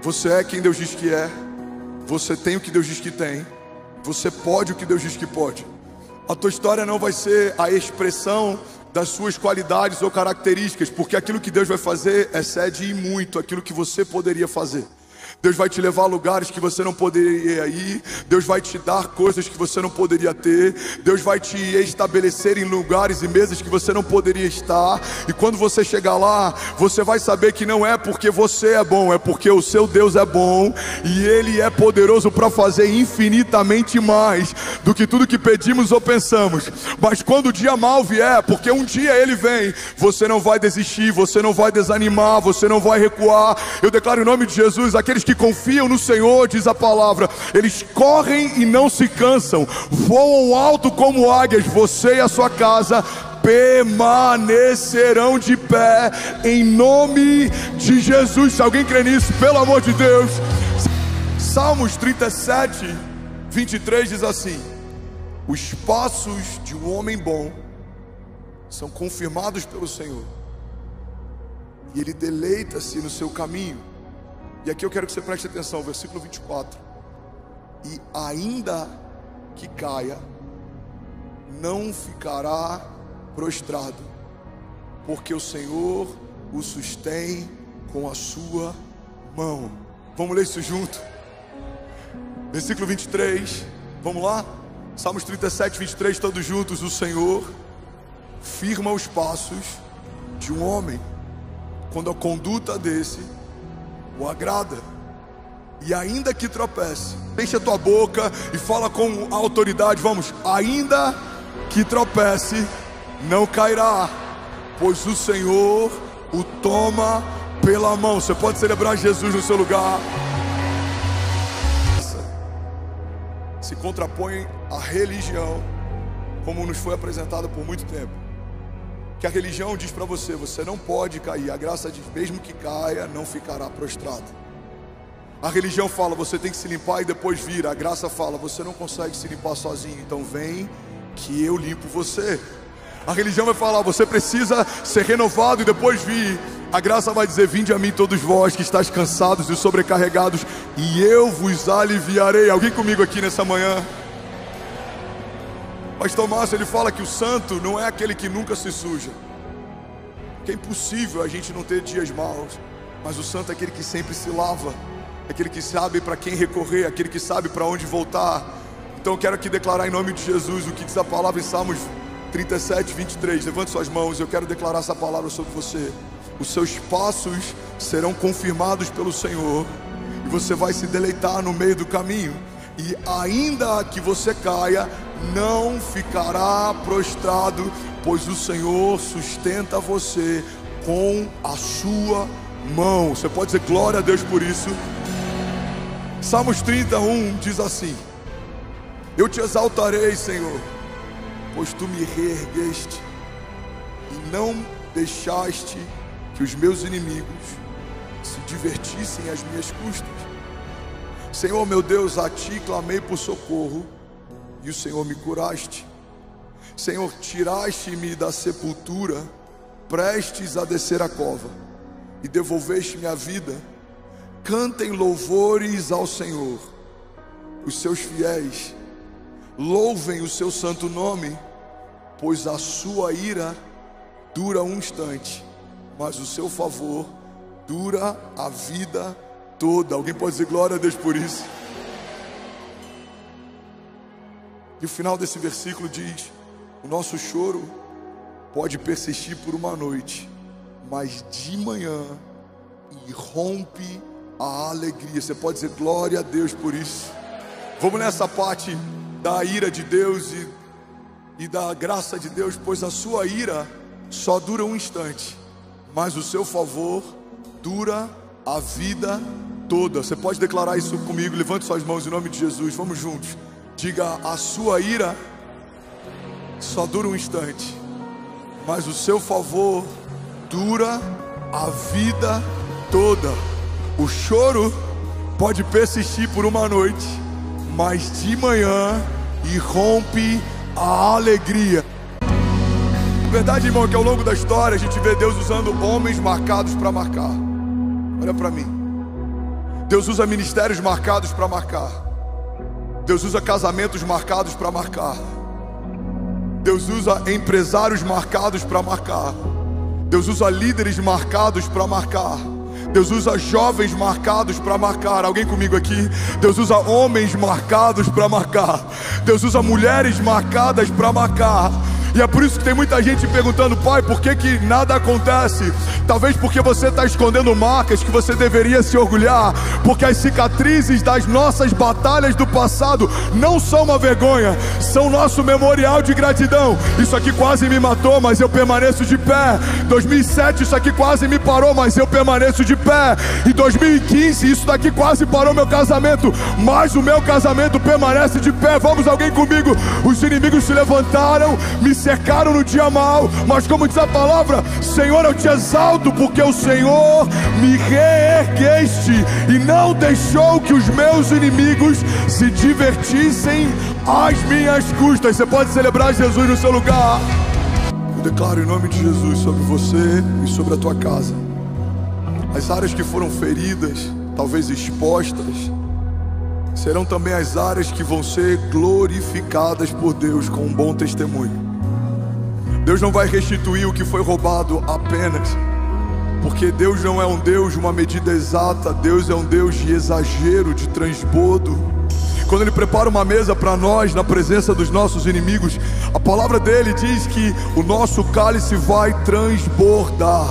Você é quem Deus diz que é. Você tem o que Deus diz que tem. Você pode o que Deus diz que pode. A tua história não vai ser a expressão das suas qualidades ou características, porque aquilo que Deus vai fazer excede e muito aquilo que você poderia fazer. Deus vai te levar a lugares que você não poderia ir. Deus vai te dar coisas que você não poderia ter. Deus vai te estabelecer em lugares e mesas que você não poderia estar. E quando você chegar lá, você vai saber que não é porque você é bom, é porque o seu Deus é bom. E Ele é poderoso para fazer infinitamente mais do que tudo que pedimos ou pensamos. Mas quando o dia mal vier, porque um dia ele vem, você não vai desistir, você não vai desanimar, você não vai recuar. Eu declaro em nome de Jesus, aqueles que confiam no Senhor, diz a palavra, eles correm e não se cansam, voam alto como águias. Você e a sua casa permanecerão de pé em nome de Jesus. Se alguém crê nisso, pelo amor de Deus. Salmos 37, 23 diz assim: os passos de um homem bom são confirmados pelo Senhor, e Ele deleita-se no seu caminho. E aqui eu quero que você preste atenção, versículo 24. E ainda que caia, não ficará prostrado, porque o Senhor o sustém com a sua mão. Vamos ler isso junto? Versículo 23, vamos lá? Salmos 37, 23, todos juntos. O Senhor firma os passos de um homem quando a conduta desse o agrada. E ainda que tropece, enche a tua boca e fala com autoridade. Vamos, ainda que tropece, não cairá, pois o Senhor o toma pela mão. Você pode celebrar Jesus no seu lugar. Se contrapõe à religião, como nos foi apresentada por muito tempo. Que a religião diz para você, você não pode cair. A graça diz, mesmo que caia, não ficará prostrado. A religião fala, você tem que se limpar e depois vir. A graça fala, você não consegue se limpar sozinho, então vem que eu limpo você. A religião vai falar, você precisa ser renovado e depois vir. A graça vai dizer, vinde a mim todos vós que estáis cansados e sobrecarregados, e eu vos aliviarei. Alguém comigo aqui nessa manhã? Pastor Márcio, ele fala que o santo não é aquele que nunca se suja, que é impossível a gente não ter dias maus. Mas o santo é aquele que sempre se lava, é aquele que sabe para quem recorrer, aquele que sabe para onde voltar. Então eu quero aqui declarar em nome de Jesus o que diz a palavra em Salmos 37, 23. Levante suas mãos, eu quero declarar essa palavra sobre você. Os seus passos serão confirmados pelo Senhor, e você vai se deleitar no meio do caminho. E ainda que você caia, não ficará prostrado, pois o Senhor sustenta você com a sua mão. Você pode dizer glória a Deus por isso. Salmos 31 diz assim: eu te exaltarei, Senhor, pois tu me reergueste e não deixaste que os meus inimigos se divertissem às minhas custas. Senhor meu Deus, a ti clamei por socorro, e o Senhor me curaste. Senhor, tiraste-me da sepultura, prestes a descer a cova, e devolveste-me a vida. Cantem louvores ao Senhor, os seus fiéis louvem o seu santo nome, pois a sua ira dura um instante, mas o seu favor dura a vida toda. Alguém pode dizer glória a Deus por isso? E o final desse versículo diz: o nosso choro pode persistir por uma noite, mas de manhã irrompe a alegria. Você pode dizer glória a Deus por isso? Vamos nessa parte da ira de Deus e da graça de Deus. Pois a sua ira só dura um instante, mas o seu favor dura a vida toda. Você pode declarar isso comigo? Levante suas mãos em nome de Jesus, vamos juntos. Diga: a sua ira só dura um instante, mas o seu favor dura a vida toda. O choro pode persistir por uma noite, mas de manhã irrompe a alegria. Verdade, irmão, que ao longo da história a gente vê Deus usando homens marcados para marcar. Olha para mim. Deus usa ministérios marcados para marcar. Deus usa casamentos marcados para marcar. Deus usa empresários marcados para marcar. Deus usa líderes marcados para marcar. Deus usa jovens marcados para marcar. Alguém comigo aqui? Deus usa homens marcados para marcar. Deus usa mulheres marcadas para marcar. E é por isso que tem muita gente perguntando: pai, por que nada acontece? Talvez porque você está escondendo marcas que você deveria se orgulhar. Porque as cicatrizes das nossas batalhas do passado não são uma vergonha, são nosso memorial de gratidão. Isso aqui quase me matou, mas eu permaneço de pé. 2007 isso aqui quase me parou, mas eu permaneço de pé. Em 2015 isso daqui quase parou meu casamento, mas o meu casamento permanece de pé. Vamos, alguém comigo? Os inimigos se levantaram, me cercaram no dia mau, mas como diz a palavra: Senhor, eu te exalto, porque o Senhor me reergueste e não deixou que os meus inimigos se divertissem às minhas custas. Você pode celebrar Jesus no seu lugar. Eu declaro em nome de Jesus sobre você e sobre a tua casa: as áreas que foram feridas, talvez expostas, serão também as áreas que vão ser glorificadas por Deus com um bom testemunho. Deus não vai restituir o que foi roubado apenas, porque Deus não é um Deus de uma medida exata. Deus é um Deus de exagero, de transbordo. Quando Ele prepara uma mesa para nós na presença dos nossos inimigos, a palavra dele diz que o nosso cálice vai transbordar.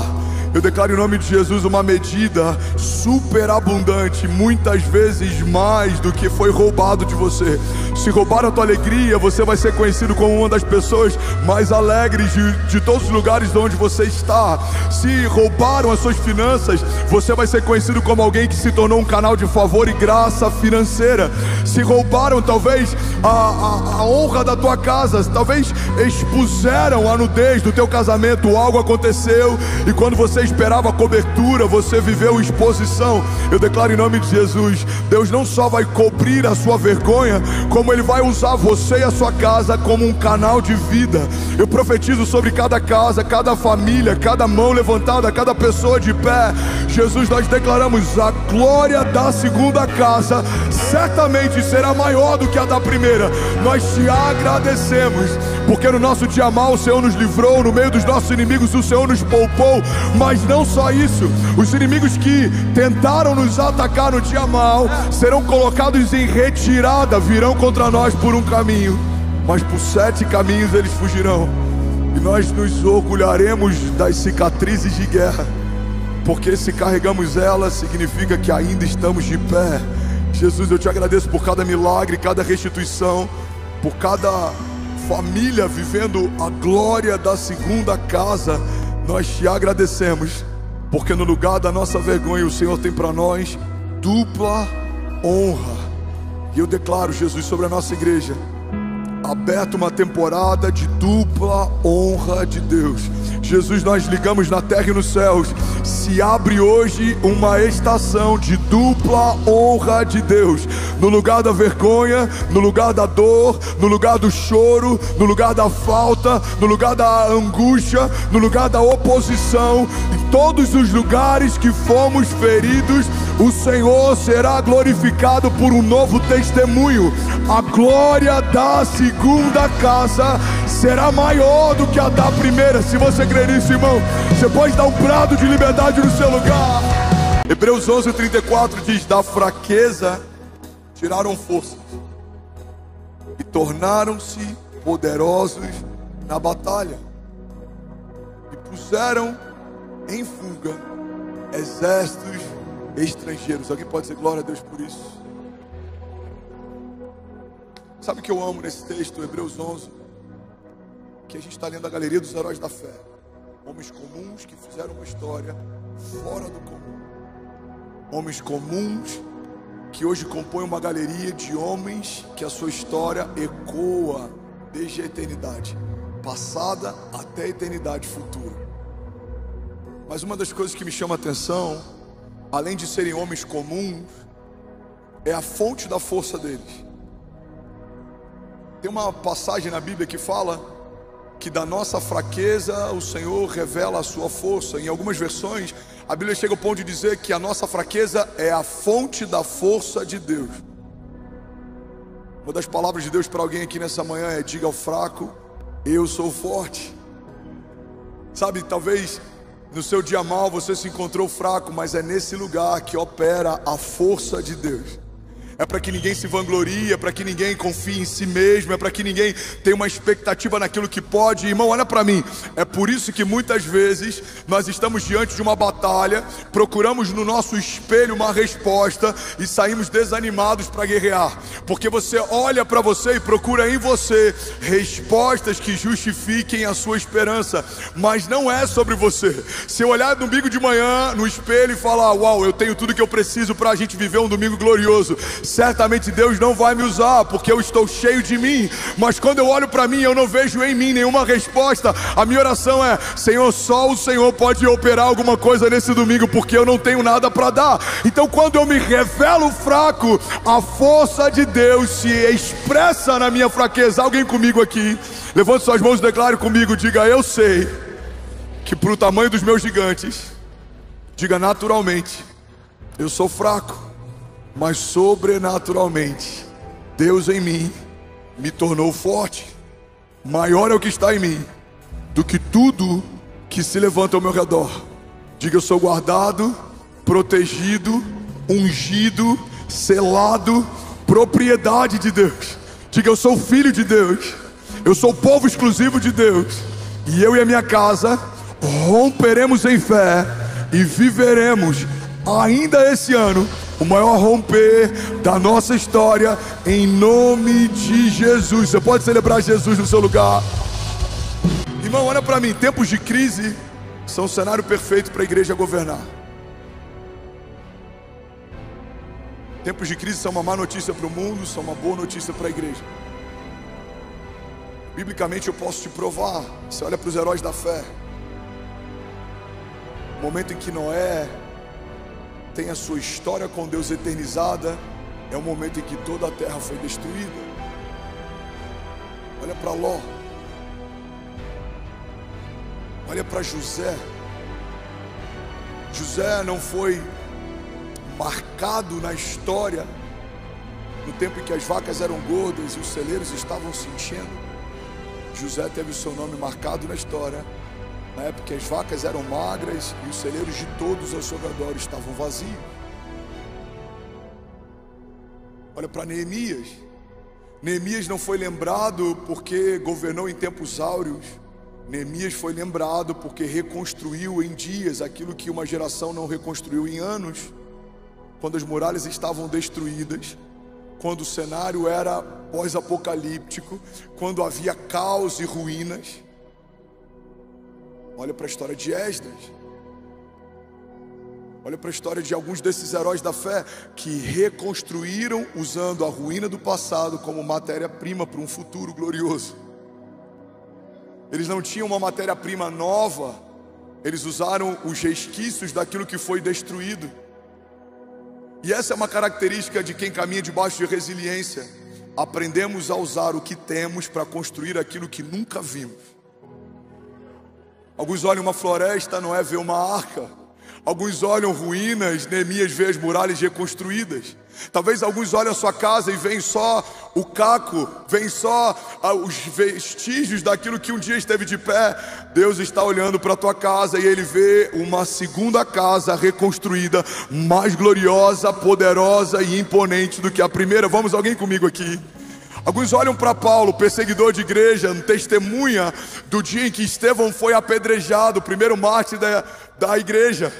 Eu declaro em nome de Jesus uma medida superabundante, muitas vezes mais do que foi roubado de você. Se roubaram a tua alegria, você vai ser conhecido como uma das pessoas mais alegres de todos os lugares onde você está. Se roubaram as suas finanças, você vai ser conhecido como alguém que se tornou um canal de favor e graça financeira. Se roubaram talvez a honra da tua casa, talvez expuseram a nudez do teu casamento, algo aconteceu e quando você esperava cobertura, você viveu exposição. Eu declaro em nome de Jesus: Deus não só vai cobrir a sua vergonha, como Ele vai usar você e a sua casa como um canal de vida. Eu profetizo sobre cada casa, cada família, cada mão levantada, cada pessoa de pé. Jesus, nós declaramos: a glória da segunda casa certamente será maior do que a da primeira. Nós te agradecemos, porque no nosso dia mau o Senhor nos livrou, no meio dos nossos inimigos o Senhor nos poupou. Mas não só isso, os inimigos que tentaram nos atacar no dia mau serão colocados em retirada, virão contra nós por um caminho, mas por 7 caminhos eles fugirão. E nós nos orgulharemos das cicatrizes de guerra, porque se carregamos elas, significa que ainda estamos de pé. Jesus, eu te agradeço por cada milagre, cada restituição, por cada família vivendo a glória da segunda casa. Nós te agradecemos, porque no lugar da nossa vergonha o Senhor tem para nós dupla honra. E eu declaro, Jesus, sobre a nossa igreja, aberta uma temporada de dupla honra de Deus. Jesus, nós ligamos na terra e nos céus. Se abre hoje uma estação de dupla honra de Deus. No lugar da vergonha, no lugar da dor, no lugar do choro, no lugar da falta, no lugar da angústia, no lugar da oposição, em todos os lugares que fomos feridos, o Senhor será glorificado por um novo testemunho. A glória da segunda casa será maior do que a da primeira. Se você crer nisso, irmão, você pode dar um brado de liberdade no seu lugar. Hebreus 11:34 diz: da fraqueza tiraram forças e tornaram-se poderosos na batalha, e puseram em fuga exércitos estrangeiros. Alguém pode dizer glória a Deus por isso? Sabe o que eu amo nesse texto, Hebreus 11? Que a gente está lendo a galeria dos heróis da fé. Homens comuns que fizeram uma história fora do comum. Homens comuns que hoje compõem uma galeria de homens que a sua história ecoa desde a eternidade passada até a eternidade futura. Mas uma das coisas que me chama a atenção, além de serem homens comuns, é a fonte da força deles. Tem uma passagem na Bíblia que fala que da nossa fraqueza o Senhor revela a sua força. Em algumas versões, A Bíblia chega ao ponto de dizer que a nossa fraqueza é a fonte da força de Deus. Uma das palavras de Deus para alguém aqui nessa manhã é: diga ao fraco, eu sou forte. Sabe, talvez no seu dia mal você se encontrou fraco, mas é nesse lugar que opera a força de Deus. É para que ninguém se vanglorie, é para que ninguém confie em si mesmo, é para que ninguém tenha uma expectativa naquilo que pode. Irmão, olha para mim, é por isso que muitas vezes nós estamos diante de uma batalha, procuramos no nosso espelho uma resposta e saímos desanimados para guerrear, porque você olha para você e procura em você respostas que justifiquem a sua esperança, mas não é sobre você. Se eu olhar no domingo de manhã no espelho e falar: uau, eu tenho tudo que eu preciso para a gente viver um domingo glorioso, certamente Deus não vai me usar, porque eu estou cheio de mim. Mas quando eu olho para mim, eu não vejo em mim nenhuma resposta. A minha oração é: Senhor, só o Senhor pode operar alguma coisa nesse domingo, porque eu não tenho nada para dar. Então quando eu me revelo fraco, a força de Deus se expressa na minha fraqueza. Alguém comigo aqui? Levante suas mãos e declare comigo, diga: eu sei que para o tamanho dos meus gigantes, diga naturalmente, eu sou fraco, mas sobrenaturalmente Deus em mim me tornou forte. Maior é o que está em mim do que tudo que se levanta ao meu redor. Diga: eu sou guardado, protegido, ungido, selado, propriedade de Deus. Diga: eu sou filho de Deus, eu sou povo exclusivo de Deus, e eu e a minha casa romperemos em fé e viveremos ainda esse ano o maior romper da nossa história, em nome de Jesus. Você pode celebrar Jesus no seu lugar. Irmão, olha para mim, tempos de crise são o cenário perfeito para a igreja governar. Tempos de crise são uma má notícia para o mundo, são uma boa notícia para a igreja. Biblicamente eu posso te provar. Você olha para os heróis da fé, o momento em que Noé tem a sua história com Deus eternizada, é o momento em que toda a terra foi destruída. Olha para Ló, olha para José. José não foi marcado na história no tempo em que as vacas eram gordas e os celeiros estavam se enchendo. José teve o seu nome marcado na história na época que as vacas eram magras e os celeiros de todos ao seu redor estavam vazios. Olha para Neemias. Neemias não foi lembrado porque governou em tempos áureos. Neemias foi lembrado porque reconstruiu em dias aquilo que uma geração não reconstruiu em anos. Quando as muralhas estavam destruídas, quando o cenário era pós-apocalíptico, quando havia caos e ruínas. Olha para a história de Esdras. Olha para a história de alguns desses heróis da fé que reconstruíram usando a ruína do passado como matéria-prima para um futuro glorioso. Eles não tinham uma matéria-prima nova, eles usaram os resquícios daquilo que foi destruído. E essa é uma característica de quem caminha debaixo de resiliência. Aprendemos a usar o que temos para construir aquilo que nunca vimos. Alguns olham uma floresta, Noé vê uma arca. Alguns olham ruínas, Neemias vê as muralhas reconstruídas. Talvez alguns olhem a sua casa e veem só o caco, veem só os vestígios daquilo que um dia esteve de pé. Deus está olhando para a tua casa e Ele vê uma segunda casa reconstruída, mais gloriosa, poderosa e imponente do que a primeira. Vamos, alguém comigo aqui? Alguns olham para Paulo, perseguidor de igreja, testemunha do dia em que Estevão foi apedrejado, o primeiro mártir da igreja.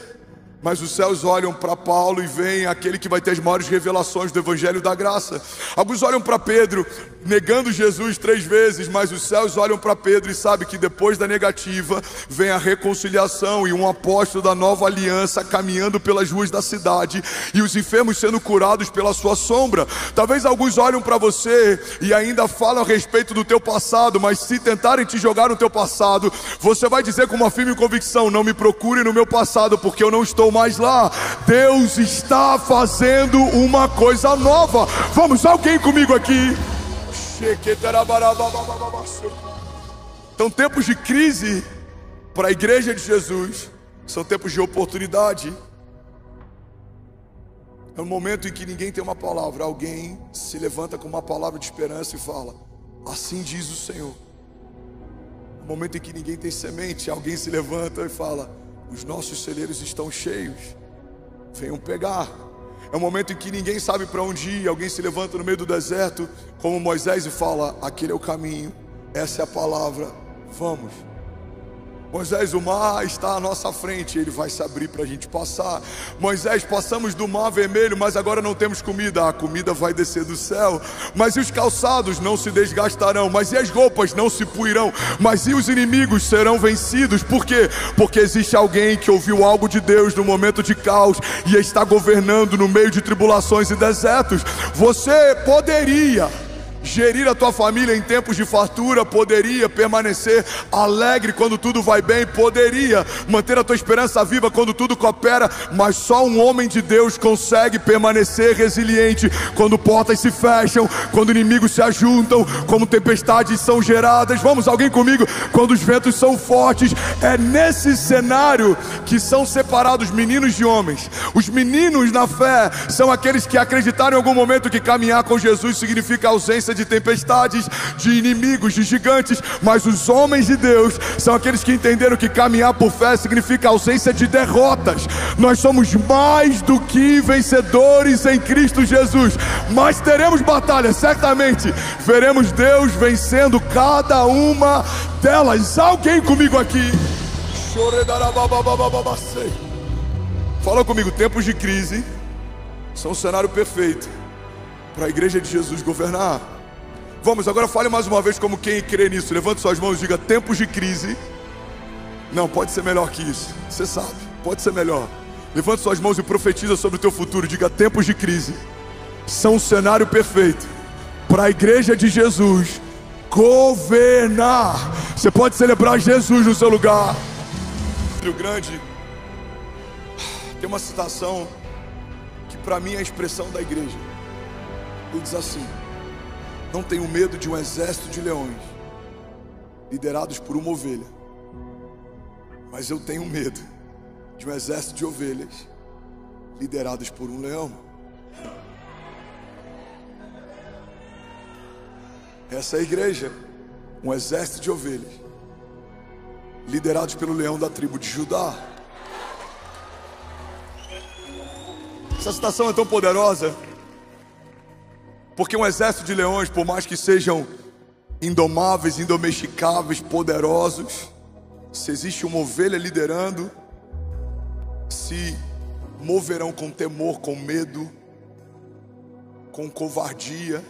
Mas os céus olham para Paulo e veem aquele que vai ter as maiores revelações do Evangelho da Graça. Alguns olham para Pedro, negando Jesus 3 vezes, mas os céus olham para Pedro e sabem que depois da negativa vem a reconciliação e um apóstolo da nova aliança caminhando pelas ruas da cidade e os enfermos sendo curados pela sua sombra. Talvez alguns olham para você e ainda falam a respeito do teu passado, mas se tentarem te jogar no teu passado, você vai dizer com uma firme convicção: não me procure no meu passado, porque eu não estou mais lá. Deus está fazendo uma coisa nova. Vamos, alguém comigo aqui? Então, tempos de crise para a igreja de Jesus São tempos de oportunidade. É um momento em que ninguém tem uma palavra. Alguém se levanta com uma palavra de esperança e fala: assim diz o Senhor. É um momento em que ninguém tem semente. Alguém se levanta e fala: os nossos celeiros estão cheios, venham pegar. É um momento em que ninguém sabe para onde ir. Alguém se levanta no meio do deserto, como Moisés, e fala: aquele é o caminho, essa é a palavra, vamos. Moisés, o mar está à nossa frente, ele vai se abrir para a gente passar. Moisés, passamos do mar vermelho, mas agora não temos comida. A comida vai descer do céu. Mas e os calçados não se desgastarão? Mas e as roupas não se puirão? Mas e os inimigos serão vencidos? Por quê? Porque existe alguém que ouviu algo de Deus no momento de caos e está governando no meio de tribulações e desertos. Você poderia gerir a tua família em tempos de fartura, poderia permanecer alegre quando tudo vai bem, poderia manter a tua esperança viva quando tudo coopera, mas só um homem de Deus consegue permanecer resiliente quando portas se fecham, quando inimigos se ajuntam, como tempestades são geradas. Vamos, alguém comigo? Quando os ventos são fortes. É nesse cenário que são separados meninos de homens. Os meninos na fé são aqueles que acreditaram em algum momento que caminhar com Jesus significa ausência de tempestades, de inimigos, de gigantes. Mas os homens de Deus são aqueles que entenderam que caminhar por fé significa ausência de derrotas. Nós somos mais do que vencedores em Cristo Jesus, mas teremos batalhas, certamente veremos Deus vencendo cada uma delas. Alguém comigo aqui? Fala comigo. Tempos de crise são um cenário perfeito para a igreja de Jesus governar. Vamos, agora fale mais uma vez como quem crê nisso. Levante suas mãos e diga: tempos de crise. Não, pode ser melhor que isso. Você sabe, pode ser melhor. Levante suas mãos e profetiza sobre o teu futuro. Diga: tempos de crise são um cenário perfeito para a igreja de Jesus governar. Você pode celebrar Jesus no seu lugar. Rio Grande tem uma citação que para mim é a expressão da igreja. Ele diz assim: não tenho medo de um exército de leões liderados por uma ovelha, mas eu tenho medo de um exército de ovelhas liderados por um leão. Essa é a igreja, um exército de ovelhas liderados pelo leão da tribo de Judá. Essa citação é tão poderosa porque um exército de leões, por mais que sejam indomáveis, indomesticáveis, poderosos, se existe uma ovelha liderando, se moverão com temor, com medo, com covardia.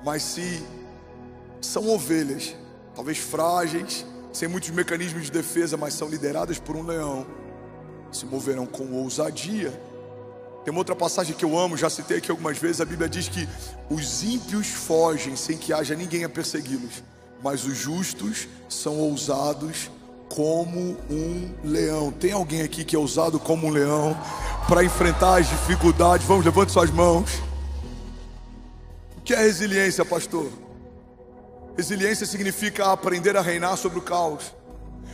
Mas se são ovelhas, talvez frágeis, sem muitos mecanismos de defesa, mas são lideradas por um leão, se moverão com ousadia. Tem uma outra passagem que eu amo, já citei aqui algumas vezes. A Bíblia diz que os ímpios fogem sem que haja ninguém a persegui-los, mas os justos são ousados como um leão. Tem alguém aqui que é ousado como um leão para enfrentar as dificuldades? Vamos, levante suas mãos. O que é resiliência, pastor? Resiliência significa aprender a reinar sobre o caos.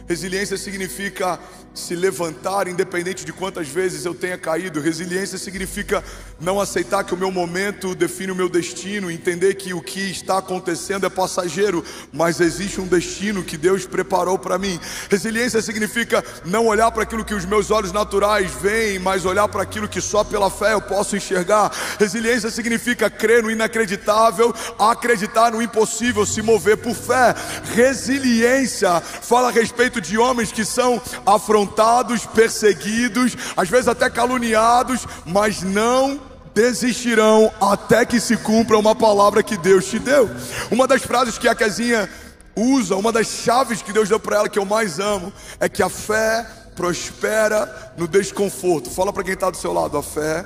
Resiliência significa se levantar independente de quantas vezes eu tenha caído. Resiliência significa não aceitar que o meu momento define o meu destino, entender que o que está acontecendo é passageiro, mas existe um destino que Deus preparou para mim. Resiliência significa não olhar para aquilo que os meus olhos naturais veem, mas olhar para aquilo que só pela fé eu posso enxergar. Resiliência significa crer no inacreditável, acreditar no impossível, se mover por fé. Resiliência fala a respeito de homens que são afrontados, perseguidos, às vezes até caluniados, mas não desistirão até que se cumpra uma palavra que Deus te deu. Uma das frases que a Kezinha usa, uma das chaves que Deus deu para ela, que eu mais amo, é que a fé prospera no desconforto. Fala para quem está do seu lado: a fé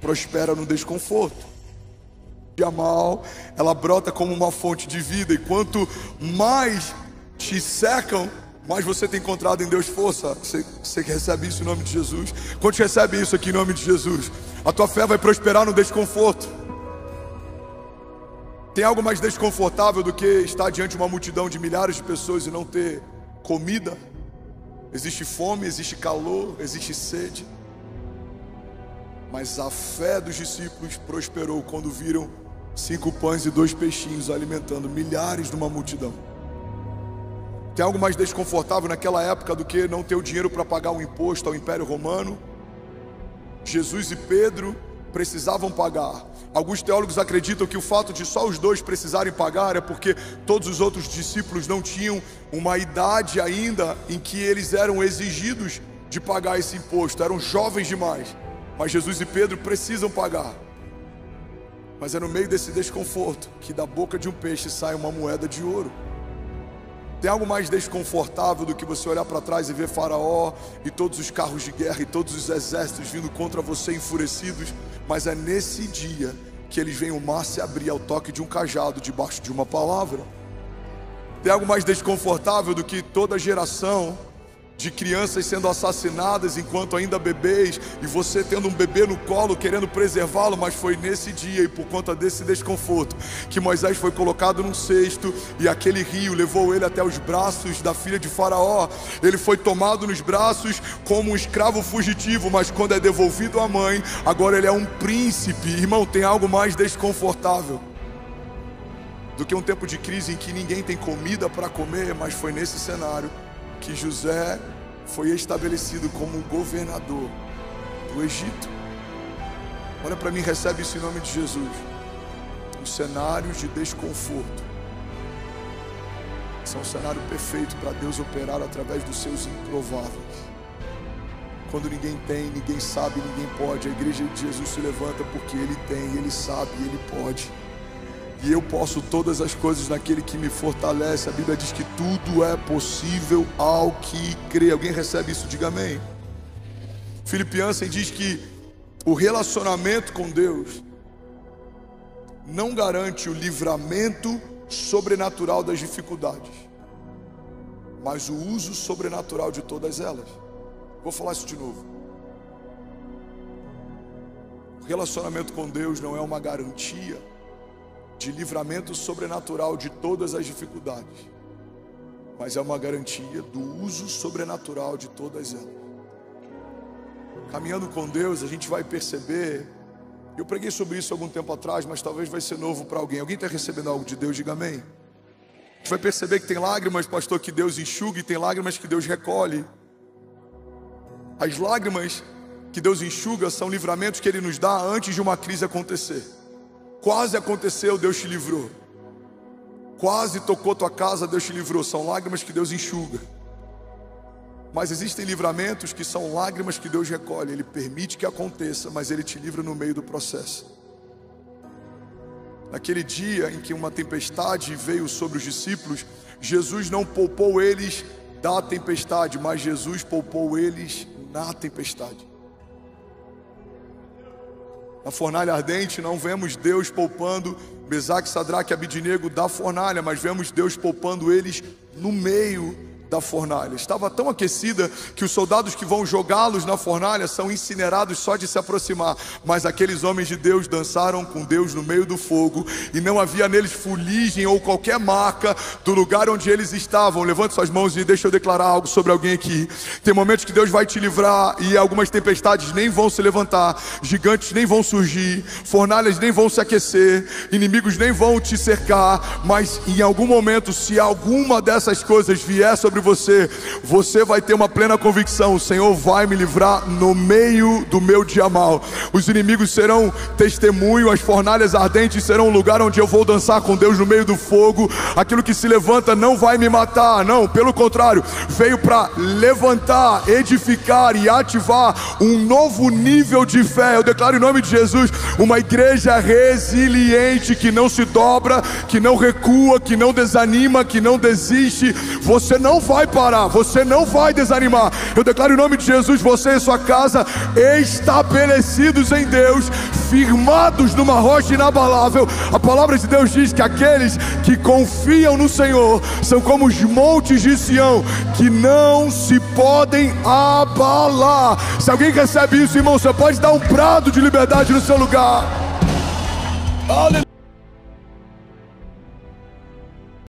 prospera no desconforto. A mal, ela brota como uma fonte de vida, e quanto mais te cercam, mais você tem encontrado em Deus força. Você recebe isso em nome de Jesus? Quantos recebe isso aqui em nome de Jesus? A tua fé vai prosperar no desconforto. Tem algo mais desconfortável do que estar diante de uma multidão de milhares de pessoas e não ter comida? existe fome, existe calor, existe sede. Mas a fé dos discípulos prosperou quando viram 5 pães e 2 peixinhos alimentando milhares de uma multidão. Tem algo mais desconfortável naquela época do que não ter o dinheiro para pagar um imposto ao Império Romano? Jesus e Pedro precisavam pagar. Alguns teólogos acreditam que o fato de só os dois precisarem pagar é porque todos os outros discípulos não tinham uma idade ainda em que eles eram exigidos de pagar esse imposto, eram jovens demais. Mas Jesus e Pedro precisam pagar. Mas é no meio desse desconforto que da boca de um peixe sai uma moeda de ouro. Tem algo mais desconfortável do que você olhar para trás e ver Faraó e todos os carros de guerra e todos os exércitos vindo contra você enfurecidos? Mas é nesse dia que eles veem o mar se abrir ao toque de um cajado debaixo de uma palavra. Tem algo mais desconfortável do que toda geração de crianças sendo assassinadas enquanto ainda bebês, e você tendo um bebê no colo querendo preservá-lo? Mas foi nesse dia e por conta desse desconforto que Moisés foi colocado num cesto, e aquele rio levou ele até os braços da filha de Faraó. Ele foi tomado nos braços como um escravo fugitivo, mas quando é devolvido à mãe, agora ele é um príncipe. Irmão, tem algo mais desconfortável do que um tempo de crise em que ninguém tem comida para comer? Mas foi nesse cenário que José foi estabelecido como governador do Egito. Olha para mim, recebe isso em nome de Jesus. Os cenários de desconforto são um cenário perfeito para Deus operar através dos seus improváveis. Quando ninguém tem, ninguém sabe, ninguém pode, a igreja de Jesus se levanta porque Ele tem, Ele sabe, Ele pode. E eu posso todas as coisas naquele que me fortalece. A Bíblia diz que tudo é possível ao que crê. Alguém recebe isso? Diga amém. Philip Yancey diz que o relacionamento com Deus não garante o livramento sobrenatural das dificuldades, mas o uso sobrenatural de todas elas. Vou falar isso de novo. O relacionamento com Deus não é uma garantia de livramento sobrenatural de todas as dificuldades, mas é uma garantia do uso sobrenatural de todas elas. Caminhando com Deus, a gente vai perceber, eu preguei sobre isso algum tempo atrás, mas talvez vai ser novo para alguém. Alguém está recebendo algo de Deus? Diga amém. A gente vai perceber que tem lágrimas, pastor, que Deus enxuga, e tem lágrimas que Deus recolhe. As lágrimas que Deus enxuga são livramentos que Ele nos dá antes de uma crise acontecer. Quase aconteceu, Deus te livrou. Quase tocou tua casa, Deus te livrou. São lágrimas que Deus enxuga. Mas existem livramentos que são lágrimas que Deus recolhe. Ele permite que aconteça, mas Ele te livra no meio do processo. Naquele dia em que uma tempestade veio sobre os discípulos, Jesus não poupou eles da tempestade, mas Jesus poupou eles na tempestade. Na fornalha ardente não vemos Deus poupando Mesaque, Sadraque e Abidnego da fornalha, mas vemos Deus poupando eles no meio da fornalha. Estava tão aquecida que os soldados que vão jogá-los na fornalha são incinerados só de se aproximar. Mas aqueles homens de Deus dançaram com Deus no meio do fogo, e não havia neles fuligem ou qualquer marca do lugar onde eles estavam. Levante suas mãos e deixa eu declarar algo sobre alguém aqui. Tem momentos que Deus vai te livrar e algumas tempestades nem vão se levantar, gigantes nem vão surgir, fornalhas nem vão se aquecer, inimigos nem vão te cercar, mas em algum momento, se alguma dessas coisas vier sobre você, você vai ter uma plena convicção: o Senhor vai me livrar no meio do meu dia mal. Os inimigos serão testemunho, as fornalhas ardentes serão um lugar onde eu vou dançar com Deus no meio do fogo. Aquilo que se levanta não vai me matar, não, pelo contrário, veio para levantar, edificar e ativar um novo nível de fé. Eu declaro em nome de Jesus uma igreja resiliente, que não se dobra, que não recua, que não desanima, que não desiste. Você não vai parar, você não vai desanimar. Eu declaro em nome de Jesus, você e sua casa estabelecidos em Deus, firmados numa rocha inabalável. A palavra de Deus diz que aqueles que confiam no Senhor são como os montes de Sião, que não se podem abalar. Se alguém recebe isso, irmão, você pode dar um brado de liberdade no seu lugar. Aleluia.